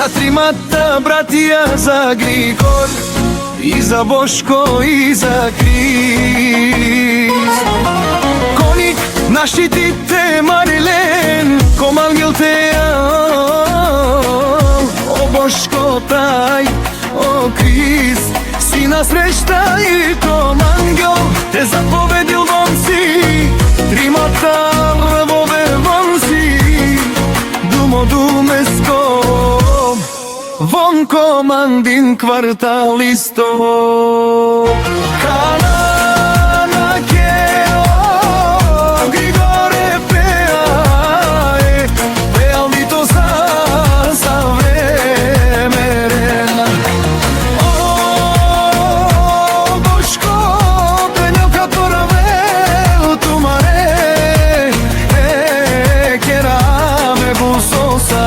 За тримата братија, за Григор и за Бошко и за Крис. Коник нашитите Марилен, Комангел Теал, о Бошко тај, о Крис, си насреща и Комангел те заповедил вонси, тримата рвове вонси, думо думеско, вон командин кварталисто. Калана кео, Григоре пеае, пеалдито за времерена. О, Бошко, пенелка торавел тумаре, кераме бусоса.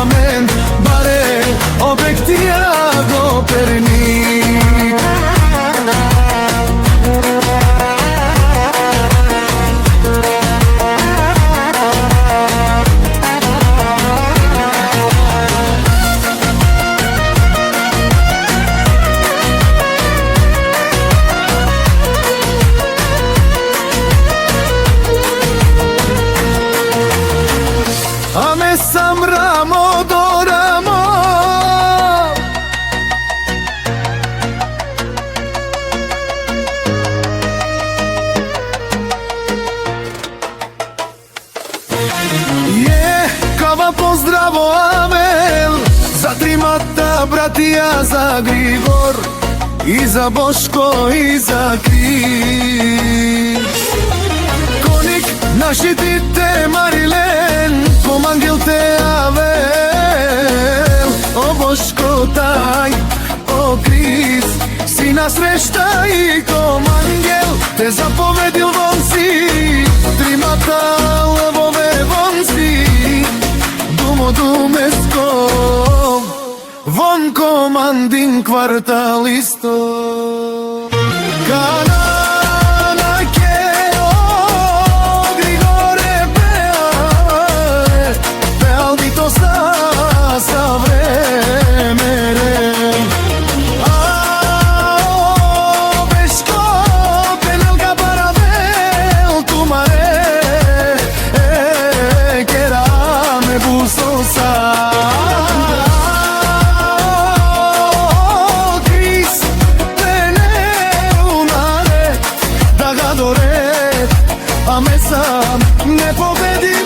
Amen, bare objektija go Pernik. Ame sam ramo do ramo, kava pozdravo Amel, za trimata bratija, za Grigor i za Boško i za Kris. Konik našitite Marilen, Komangel Teavel, o Boško taj, o Kris, si nasrešta i Komangel te zapovedil vonsi, trimata lvove vonsi, dumo dumesko, von komandin kvartalisto. Ne pobedi